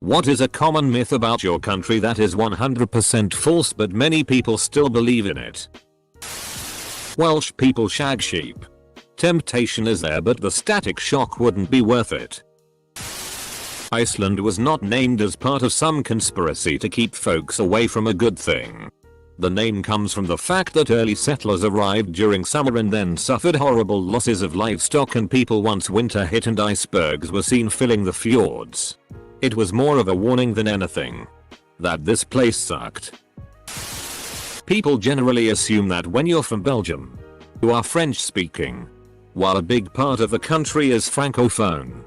What is a common myth about your country that is 100% false but many people still believe in it? Welsh people shag sheep. Temptation is there but the static shock wouldn't be worth it. Iceland was not named as part of some conspiracy to keep folks away from a good thing. The name comes from the fact that early settlers arrived during summer and then suffered horrible losses of livestock and people once winter hit and icebergs were seen filling the fjords. It was more of a warning than anything. That this place sucked. People generally assume that when you're from Belgium, you are French speaking. While a big part of the country is francophone,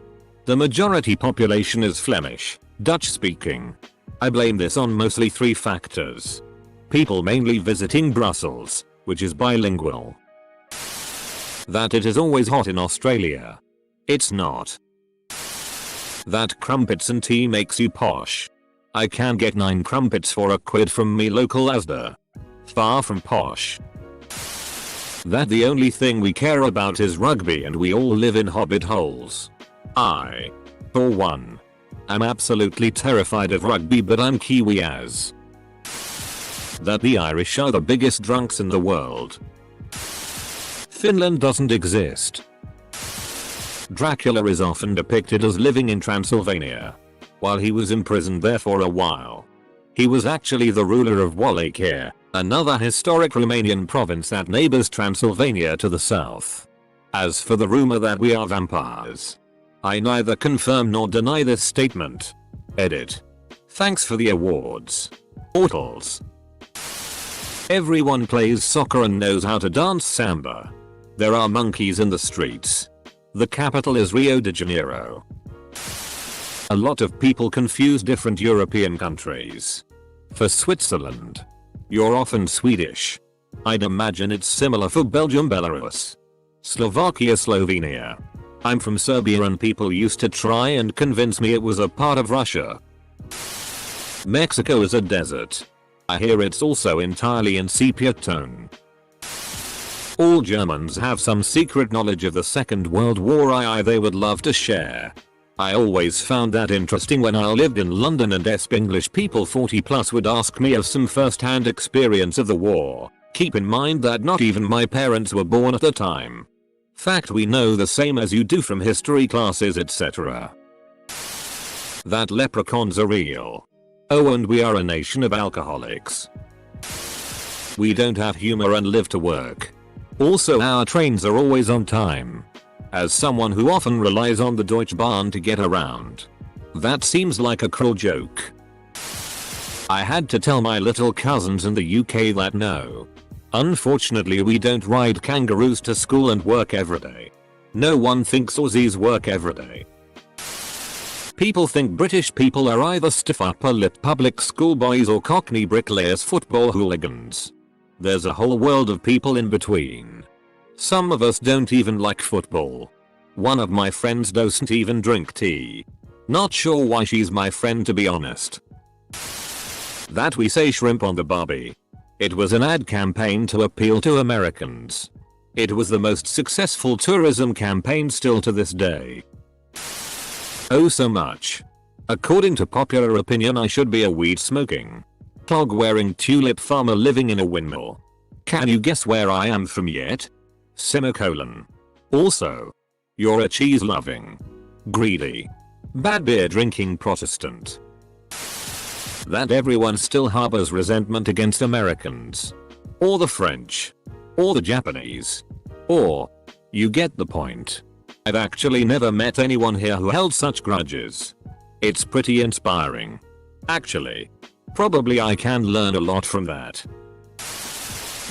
the majority population is Flemish, Dutch speaking. I blame this on mostly 3 factors. People mainly visiting Brussels, which is bilingual. That it is always hot in Australia. It's not. That crumpets and tea makes you posh. I can get 9 crumpets for £1 from me local Asda. Far from posh. That the only thing we care about is rugby and we all live in hobbit holes. I, for one, am absolutely terrified of rugby but I'm Kiwi as. That the Irish are the biggest drunks in the world. Finland doesn't exist. Dracula is often depicted as living in Transylvania. While he was imprisoned there for a while. He was actually the ruler of Wallachia, another historic Romanian province that neighbors Transylvania to the south. As for the rumor that we are vampires, I neither confirm nor deny this statement. Edit. Thanks for the awards. Portals. Everyone plays soccer and knows how to dance samba. There are monkeys in the streets. The capital is Rio de Janeiro. A lot of people confuse different European countries. For Switzerland, you're often Swedish. I'd imagine it's similar for Belgium, Belarus, Slovakia, Slovenia. I'm from Serbia and people used to try and convince me it was a part of Russia. Mexico is a desert. I hear it's also entirely in sepia tone. All Germans have some secret knowledge of the Second World War they would love to share. I always found that interesting when I lived in London and English people 40 plus would ask me of some first-hand experience of the war. Keep in mind that not even my parents were born at the time. Fact we know the same as you do from history classes etc. That leprechauns are real. Oh and we are a nation of alcoholics. We don't have humor and live to work. Also our trains are always on time. As someone who often relies on the Deutsche Bahn to get around, that seems like a cruel joke. I had to tell my little cousins in the UK that no. Unfortunately we don't ride kangaroos to school and work every day. No one thinks Aussies work every day. People think British people are either stiff upper lip public school boys or Cockney bricklayers football hooligans. There's a whole world of people in between. Some of us don't even like football. One of my friends doesn't even drink tea. Not sure why she's my friend to be honest. That we say shrimp on the barbie. It was an ad campaign to appeal to Americans. It was the most successful tourism campaign still to this day. Oh so much. According to popular opinion I should be a weed smoking, clog wearing tulip farmer living in a windmill. Can you guess where I am from yet? Semicolon. Also, you're a cheese loving, greedy, bad beer drinking Protestant. That everyone still harbors resentment against Americans. Or the French. Or the Japanese. Or, you get the point. I've actually never met anyone here who held such grudges. It's pretty inspiring. Actually. Probably I can learn a lot from that.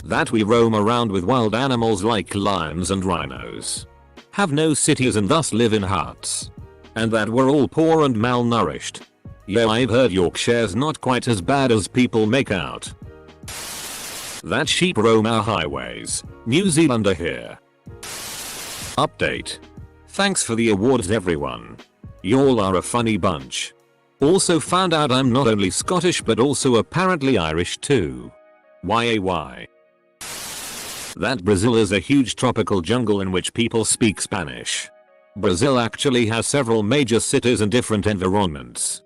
That we roam around with wild animals like lions and rhinos. Have no cities and thus live in huts. And that we're all poor and malnourished. Yeah, I've heard Yorkshire's not quite as bad as people make out. That sheep roam our highways. New Zealand are here. Update. Thanks for the awards everyone. Y'all are a funny bunch. Also found out I'm not only Scottish but also apparently Irish too. Why? That Brazil is a huge tropical jungle in which people speak Spanish. Brazil actually has several major cities and different environments.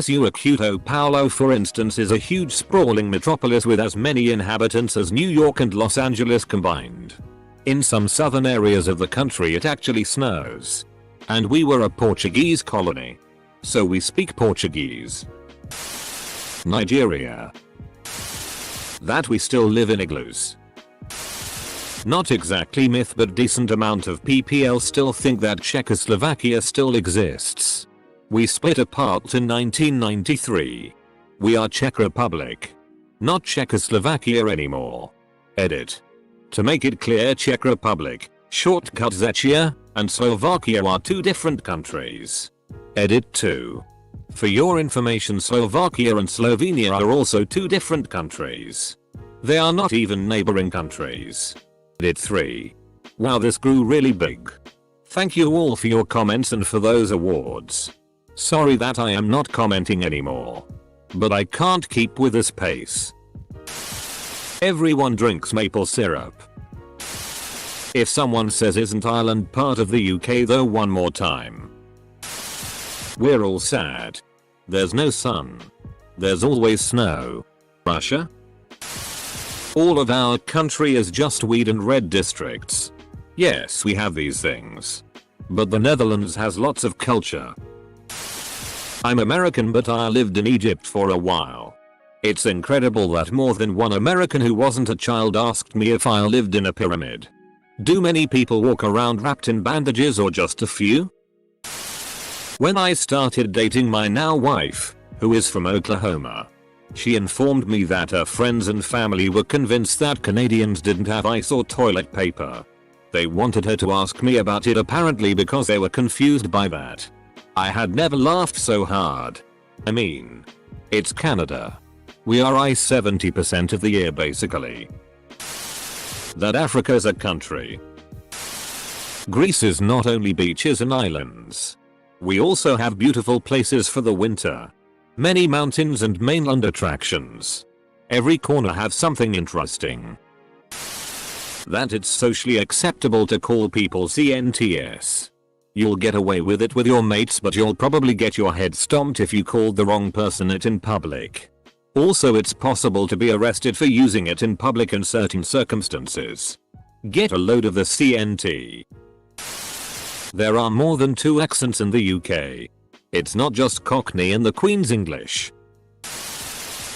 Sao Paulo, for instance, is a huge sprawling metropolis with as many inhabitants as New York and Los Angeles combined. In some southern areas of the country it actually snows. And we were a Portuguese colony. So we speak Portuguese. Nigeria. That we still live in igloos. Not exactly myth, but decent amount of PPL still think that Czechoslovakia still exists. We split apart in 1993. We are Czech Republic. Not Czechoslovakia anymore. Edit. To make it clear, Czech Republic, shortcut Czechia, and Slovakia are two different countries. Edit 2. For your information, Slovakia and Slovenia are also two different countries. They are not even neighboring countries. Edit 3. Wow, this grew really big. Thank you all for your comments and for those awards. Sorry that I am not commenting anymore. But I can't keep with this pace. Everyone drinks maple syrup. If someone says isn't Ireland part of the UK though one more time. We're all sad. There's no sun. There's always snow. Russia? All of our country is just weed and red districts. Yes, we have these things. But the Netherlands has lots of culture. I'm American, but I lived in Egypt for a while. It's incredible that more than one American who wasn't a child asked me if I lived in a pyramid. Do many people walk around wrapped in bandages or just a few? When I started dating my now wife, who is from Oklahoma, she informed me that her friends and family were convinced that Canadians didn't have ice or toilet paper. They wanted her to ask me about it, apparently because they were confused by that. I had never laughed so hard. I mean, it's Canada. We are ice 70% of the year basically. That Africa's a country. Greece is not only beaches and islands. We also have beautiful places for the winter. Many mountains and mainland attractions. Every corner have something interesting. That it's socially acceptable to call people CNTS. You'll get away with it with your mates, but you'll probably get your head stomped if you called the wrong person it in public. Also, it's possible to be arrested for using it in public in certain circumstances. Get a load of the CNT. There are more than 2 accents in the UK. It's not just Cockney and the Queen's English.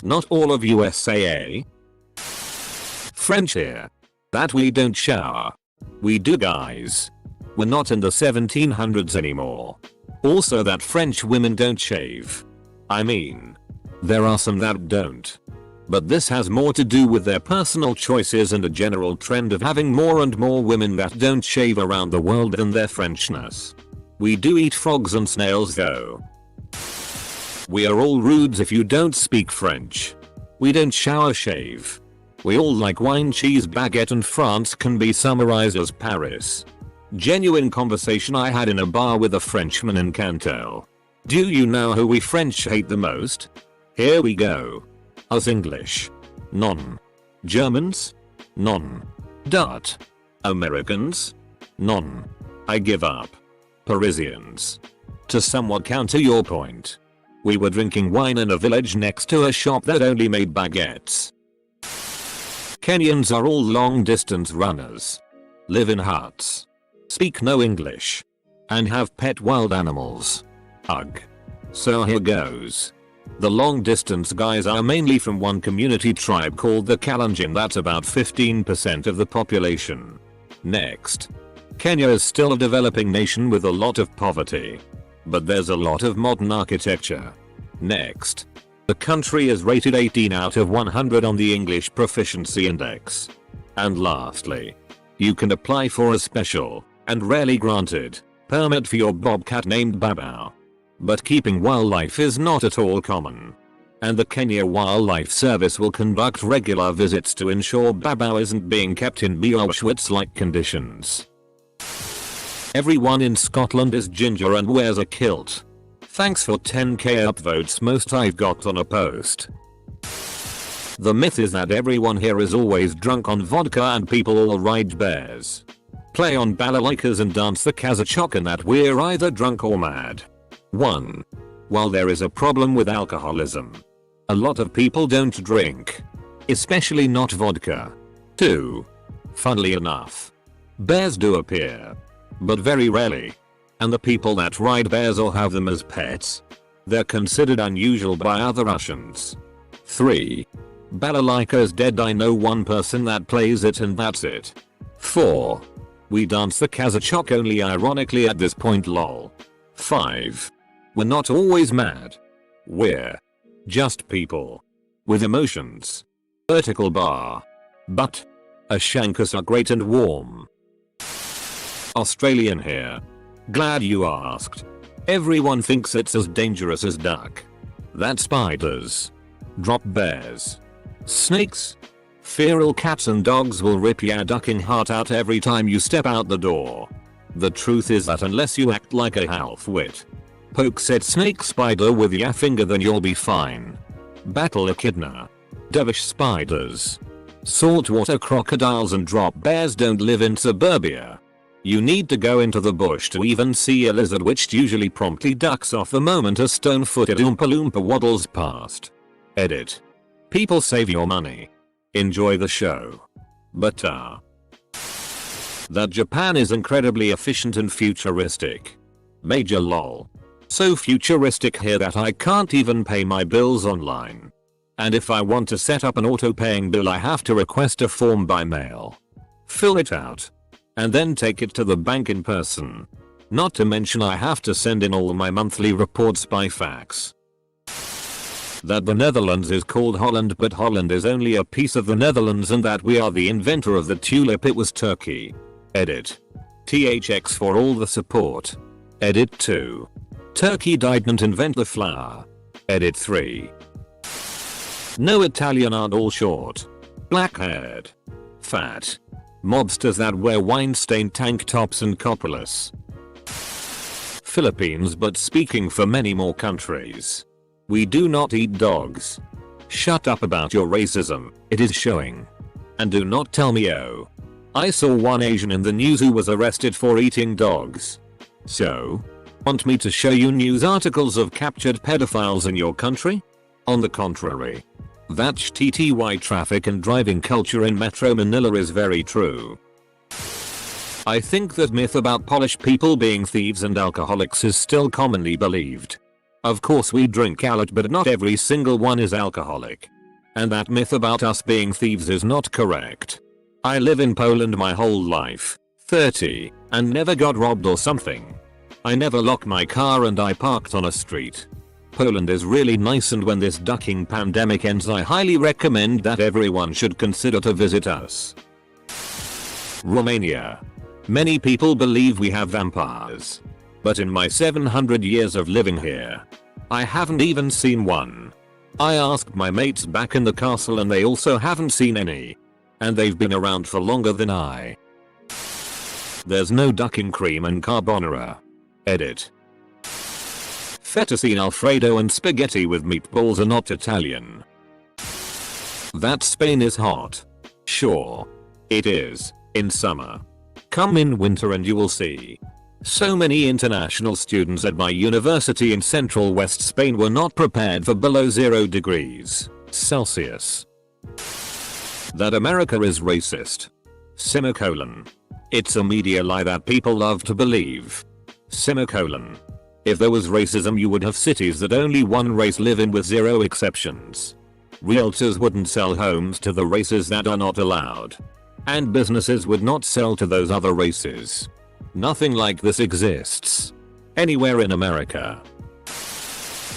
Not all of USA. French here. That we don't shower. We do, guys. We're not in the 1700s anymore. Also, that French women don't shave. I mean, there are some that don't. But this has more to do with their personal choices and a general trend of having more and more women that don't shave around the world than their Frenchness. We do eat frogs and snails though. We are all rudes if you don't speak French. We don't shower, shave. We all like wine, cheese, baguette, and France can be summarized as Paris. Genuine conversation I had in a bar with a Frenchman in Cantal. Do you know who we French hate the most? Here we go. Us English. None. Germans? None. Dut. Americans? None. I give up. Parisians. To somewhat counter your point. We were drinking wine in a village next to a shop that only made baguettes. Kenyans are all long distance runners. Live in huts. Speak no English. And have pet wild animals. Ugh. So here goes. The long distance guys are mainly from one community tribe called the Kalenjin, that's about 15% of the population. Next. Kenya is still a developing nation with a lot of poverty. But there's a lot of modern architecture. Next. The country is rated 18 out of 100 on the English Proficiency Index. And lastly. You can apply for a special, and rarely granted, permit for your bobcat named Babao. But keeping wildlife is not at all common. And the Kenya Wildlife Service will conduct regular visits to ensure Babao isn't being kept in Auschwitz-like conditions. Everyone in Scotland is ginger and wears a kilt. Thanks for 10k upvotes, most I've got on a post. The myth is that everyone here is always drunk on vodka and people all ride bears, play on balalaikas and dance the kazachok, and that we're either drunk or mad. 1. While there is a problem with alcoholism, a lot of people don't drink. Especially not vodka. 2. Funnily enough, bears do appear, but very rarely. And the people that ride bears or have them as pets, they're considered unusual by other Russians. 3. Balalaika is dead. I know one person that plays it and that's it. 4. We dance the Kazachok only ironically at this point lol. 5. We're not always mad. We're just people with emotions. Vertical bar. But Ashankas are great and warm. Australian here. Glad you asked. Everyone thinks it's as dangerous as duck. That spiders, drop bears, snakes, feral cats and dogs will rip your ducking heart out every time you step out the door. The truth is that unless you act like a half-wit, poke said snake spider with your finger, then you'll be fine. Battle echidna, dovish spiders, saltwater crocodiles and drop bears don't live in suburbia. You need to go into the bush to even see a lizard, which usually promptly ducks off the moment a stone-footed Oompa Loompa waddles past. Edit. People save your money. Enjoy the show. But that Japan is incredibly efficient and futuristic. Major lol. So futuristic here that I can't even pay my bills online. And if I want to set up an auto-paying bill, I have to request a form by mail, fill it out, and then take it to the bank in person. Not to mention I have to send in all my monthly reports by fax. That the Netherlands is called Holland, but Holland is only a piece of the Netherlands, and that we are the inventor of the tulip, it was Turkey. Edit. THX for all the support. Edit 2. Turkey didn't invent the flower. Edit 3. No, Italian aren't all short, black-haired, fat mobsters that wear wine-stained tank tops and coppola's. Philippines, but speaking for many more countries. We do not eat dogs. Shut up about your racism, it is showing. And do not tell me oh, I saw one Asian in the news who was arrested for eating dogs. So, want me to show you news articles of captured pedophiles in your country? On the contrary. That TTY traffic and driving culture in Metro Manila is very true. I think that myth about Polish people being thieves and alcoholics is still commonly believed. Of course we drink a lot, but not every single one is alcoholic. And that myth about us being thieves is not correct. I live in Poland my whole life, 30, and never got robbed or something. I never locked my car and I parked on a street. Poland is really nice, and when this ducking pandemic ends I highly recommend that everyone should consider to visit us. Romania. Many people believe we have vampires. But in my 700 years of living here, I haven't even seen one. I asked my mates back in the castle and they also haven't seen any. And they've been around for longer than I. There's no ducking cream and carbonara. Edit. Fettuccine Alfredo and spaghetti with meatballs are not Italian. That Spain is hot. Sure. It is, in summer. Come in winter and you will see. So many international students at my university in central West Spain were not prepared for below 0 degrees Celsius. That America is racist. Semicolon. It's a media lie that people love to believe. Semicolon. If there was racism, you would have cities that only one race live in with 0 exceptions. Realtors wouldn't sell homes to the races that are not allowed. And businesses would not sell to those other races. Nothing like this exists anywhere in America.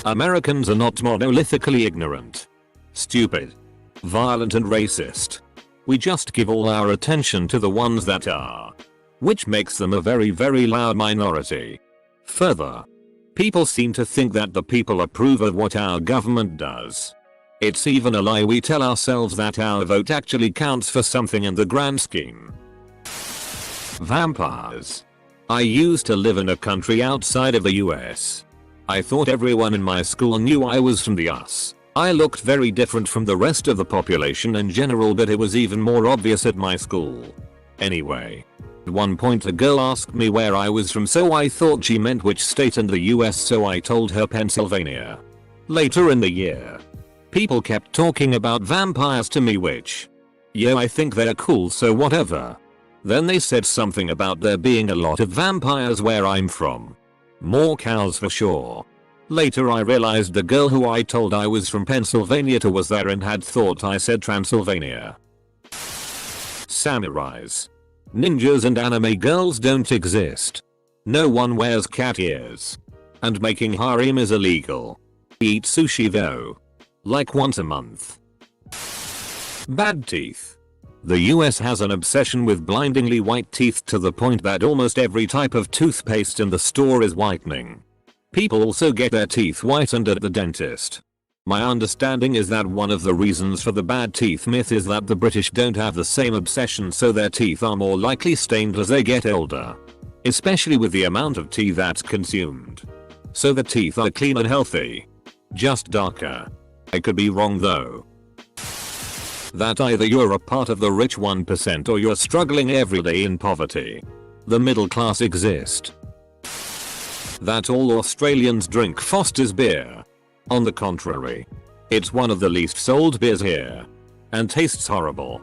Americans are not monolithically ignorant, stupid, violent and racist. We just give all our attention to the ones that are, which makes them a very, very loud minority. Further, people seem to think that the people approve of what our government does. It's even a lie. We tell ourselves that our vote actually counts for something in the grand scheme. Vampires. I used to live in a country outside of the US. I thought everyone in my school knew I was from the US. I looked very different from the rest of the population in general, but it was even more obvious at my school. Anyway, At one point a girl asked me where I was from, so I thought she meant which state in the US, so I told her Pennsylvania. Later in the year, people kept talking about vampires to me, which, yeah, I think they're cool, so whatever. Then they said something about there being a lot of vampires where I'm from. More cows for sure. Later I realized the girl who I told I was from Pennsylvania to was there and had thought I said Transylvania. Samurais, ninjas and anime girls don't exist. No one wears cat ears. And making harem is illegal. Eat sushi though. Like once a month. Bad teeth. The US has an obsession with blindingly white teeth to the point that almost every type of toothpaste in the store is whitening. People also get their teeth whitened at the dentist. My understanding is that one of the reasons for the bad teeth myth is that the British don't have the same obsession, so their teeth are more likely stained as they get older. Especially with the amount of tea that's consumed. So the teeth are clean and healthy. Just darker. I could be wrong though. That either you're a part of the rich 1% or you're struggling every day in poverty. The middle class exist. That all Australians drink Foster's beer. On the contrary, it's one of the least sold beers here. And tastes horrible.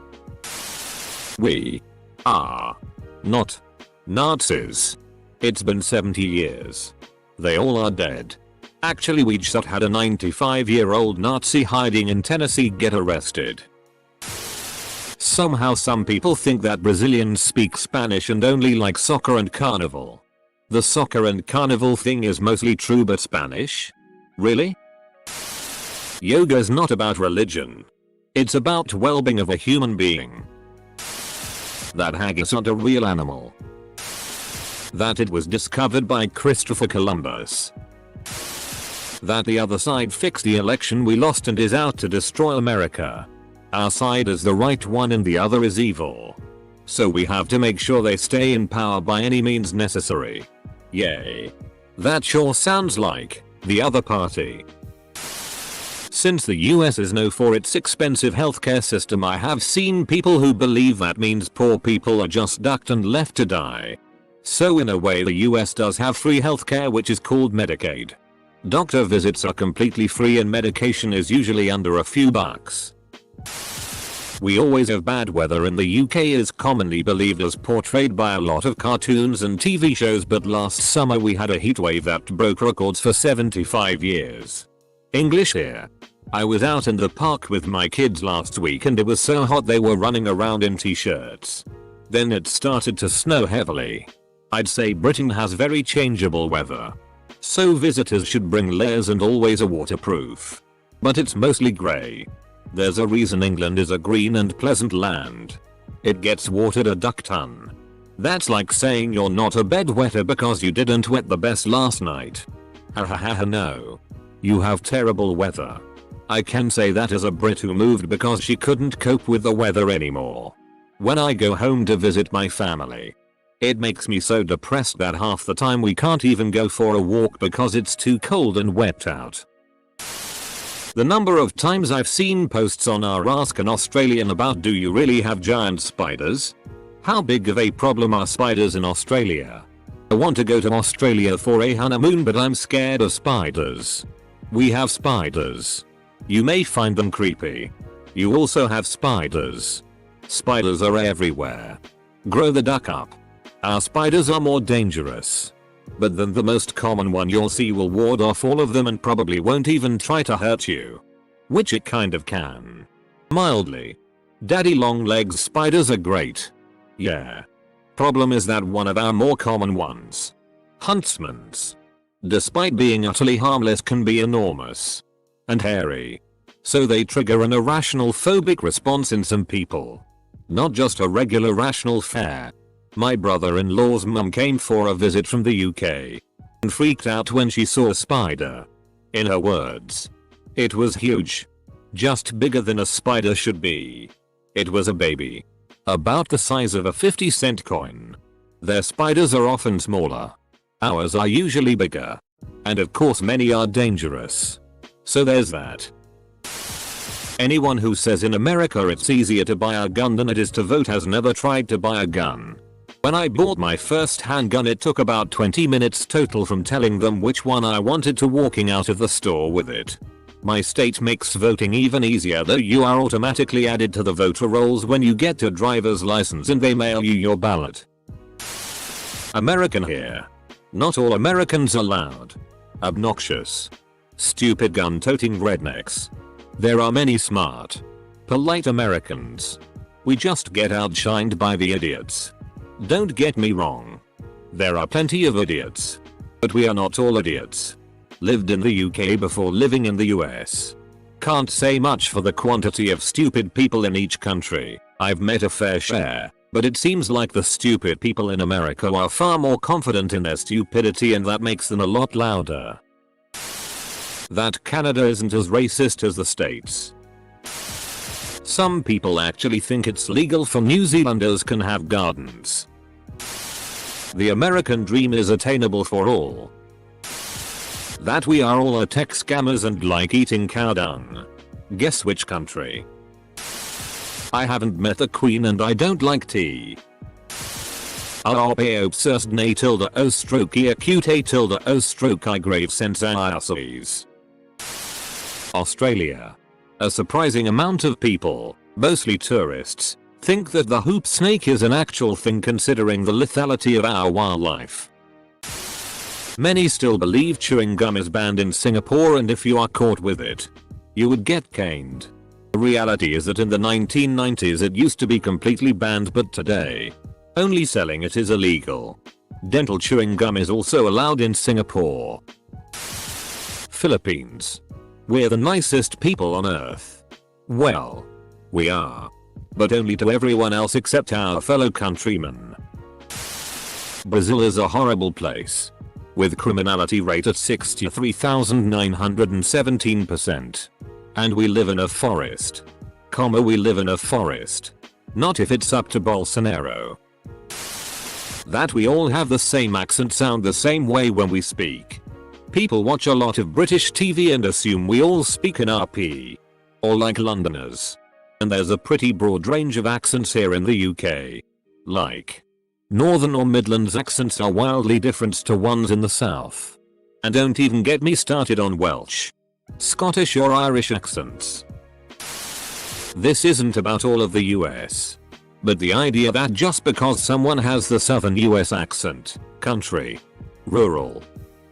We are not Nazis. It's been 70 years. They all are dead. Actually, we just had a 95-year-old Nazi hiding in Tennessee get arrested. Somehow some people think that Brazilians speak Spanish and only like soccer and carnival. The soccer and carnival thing is mostly true, but Spanish? Really? Yoga is not about religion. It's about well-being of a human being. That hag is not a real animal. That it was discovered by Christopher Columbus. That the other side fixed the election we lost and is out to destroy America. Our side is the right one and the other is evil. So we have to make sure they stay in power by any means necessary. Yay. That sure sounds like the other party. Since the US is known for its expensive healthcare system, I have seen people who believe that means poor people are just ducked and left to die. So in a way the US does have free healthcare, which is called Medicaid. Doctor visits are completely free and medication is usually under a few bucks. We always have bad weather in the UK is commonly believed as portrayed by a lot of cartoons and TV shows, but last summer we had a heatwave that broke records for 75 years. English here. I was out in the park with my kids last week and it was so hot they were running around in t-shirts. Then it started to snow heavily. I'd say Britain has very changeable weather. So visitors should bring layers and always a waterproof. But it's mostly grey. There's a reason England is a green and pleasant land. It gets watered a duck ton. That's like saying you're not a bedwetter because you didn't wet the best last night. Ha no. You have terrible weather. I can say that as a Brit who moved because she couldn't cope with the weather anymore. When I go home to visit my family, it makes me so depressed that half the time we can't even go for a walk because it's too cold and wet out. The number of times I've seen posts on our Ask an Australian about do you really have giant spiders? How big of a problem are spiders in Australia? I want to go to Australia for a honeymoon but I'm scared of spiders. We have spiders. You may find them creepy. You also have spiders. Spiders are everywhere. Grow the duck up. Our spiders are more dangerous. But then the most common one you'll see will ward off all of them and probably won't even try to hurt you. Which it kind of can. Mildly. Daddy long legs spiders are great. Yeah. Problem is that one of our more common ones, huntsman's, despite being utterly harmless can be enormous and hairy. So they trigger an irrational phobic response in some people. Not just a regular rational fear. My brother-in-law's mum came for a visit from the UK and freaked out when she saw a spider. In her words, it was huge. Just bigger than a spider should be. It was a baby. About the size of a 50-cent coin. Their spiders are often smaller. Ours are usually bigger. And of course many are dangerous. So there's that. Anyone who says in America it's easier to buy a gun than it is to vote has never tried to buy a gun. When I bought my first handgun it took about 20 minutes total from telling them which one I wanted to walking out of the store with it. My state makes voting even easier though you are automatically added to the voter rolls when you get your driver's license and they mail you your ballot. American here. Not all Americans are loud, obnoxious, stupid gun-toting rednecks. There are many smart, polite Americans. We just get outshined by the idiots. Don't get me wrong. There are plenty of idiots. But we are not all idiots. Lived in the UK before living in the US. Can't say much for the quantity of stupid people in each country. I've met a fair share, but it seems like the stupid people in America are far more confident in their stupidity and that makes them a lot louder. That Canada isn't as racist as the States. Some people actually think it's legal for New Zealanders can have gardens. The American dream is attainable for all. That we are all tech scammers and like eating cow dung. Guess which country? I haven't met the Queen and I don't like tea. Arpeopsust na tilde o stroke acute a tilde o stroke I grave sensations. Australia. A surprising amount of people, mostly tourists, think that the hoop snake is an actual thing considering the lethality of our wildlife. Many still believe chewing gum is banned in Singapore and if you are caught with it, you would get caned. The reality is that in the 1990s it used to be completely banned but today, only selling it is illegal. Dental chewing gum is also allowed in Singapore. Philippines. We're the nicest people on earth. Well, we are. But only to everyone else except our fellow countrymen. Brazil is a horrible place. With criminality rate at 63,917%. And we live in a forest. We live in a forest. Not if it's up to Bolsonaro. That we all have the same accent, sound the same way when we speak. People watch a lot of British TV and assume we all speak in RP. Or like Londoners. And there's a pretty broad range of accents here in the UK. Like, Northern or Midlands accents are wildly different to ones in the South. And don't even get me started on Welsh, Scottish or Irish accents. This isn't about all of the US. But the idea that just because someone has the Southern US accent, country, rural,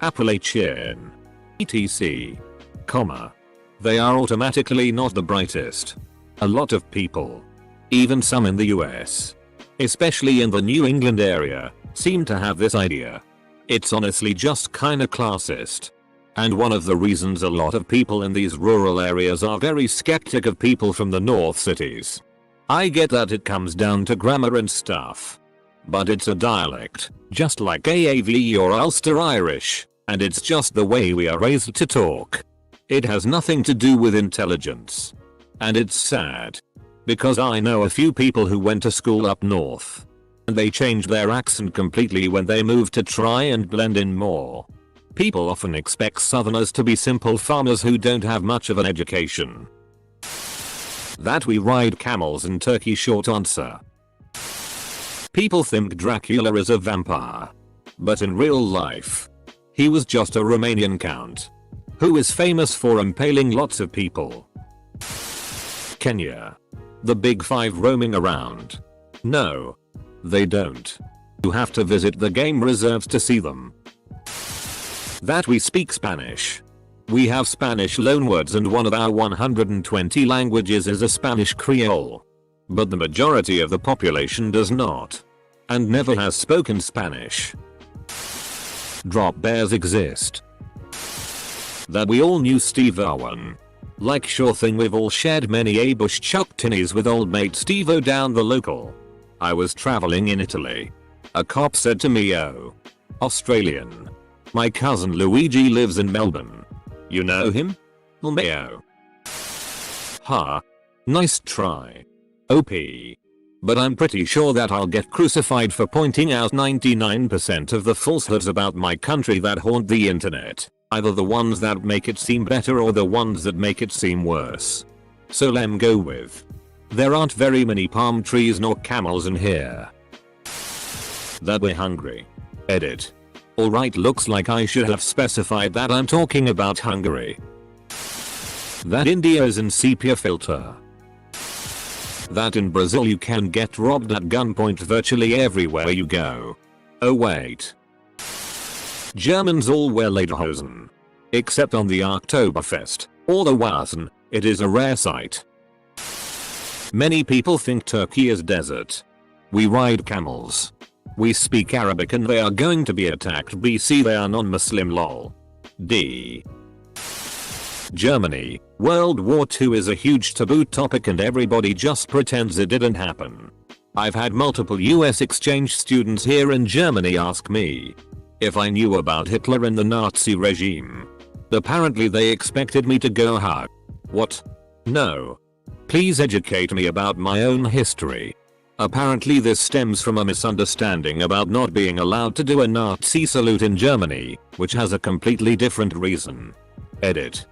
Appalachian, etc., they are automatically not the brightest. A lot of people, even some in the US, especially in the New England area, seem to have this idea. It's honestly just kinda classist. And one of the reasons a lot of people in these rural areas are very skeptic of people from the north cities. I get that it comes down to grammar and stuff. But it's a dialect, just like AAV or Ulster Irish, and it's just the way we are raised to talk. It has nothing to do with intelligence. And it's sad. Because I know a few people who went to school up north. And they changed their accent completely when they moved to try and blend in more. People often expect Southerners to be simple farmers who don't have much of an education. That we ride camels in Turkey, short answer. People think Dracula is a vampire. But in real life, he was just a Romanian count. Who is famous for impaling lots of people. Kenya. The big five roaming around. No. They don't. You have to visit the game reserves to see them. That we speak Spanish. We have Spanish loanwords and one of our 120 languages is a Spanish Creole. But the majority of the population does not. And never has spoken Spanish. Drop bears exist. That we all knew Steve Irwin. Like sure thing we've all shared many a bush chuck tinnies with old mate Steve-O down the local. I was traveling in Italy. A cop said to me, "Oh, Australian. My cousin Luigi lives in Melbourne. You know him? Lmao." Ha. Nice try. OP. But I'm pretty sure that I'll get crucified for pointing out 99% of the falsehoods about my country that haunt the internet. Either the ones that make it seem better or the ones that make it seem worse. So lem go with. There aren't very many palm trees nor camels in here. that we're hungry. Edit. Alright, looks like I should have specified that I'm talking about Hungary. That India is in sepia filter. That in Brazil you can get robbed at gunpoint virtually everywhere you go. Oh wait. Germans all wear lederhosen. Except on the Oktoberfest, or the Wasen, it is a rare sight. Many people think Turkey is desert. We ride camels. We speak Arabic and they are going to be attacked. BC they are non-Muslim lol. D. Germany, World War II is a huge taboo topic and everybody just pretends it didn't happen. I've had multiple US exchange students here in Germany ask me if I knew about Hitler and the Nazi regime. Apparently they expected me to go hard. What? No. Please educate me about my own history. Apparently this stems from a misunderstanding about not being allowed to do a Nazi salute in Germany, which has a completely different reason. Edit.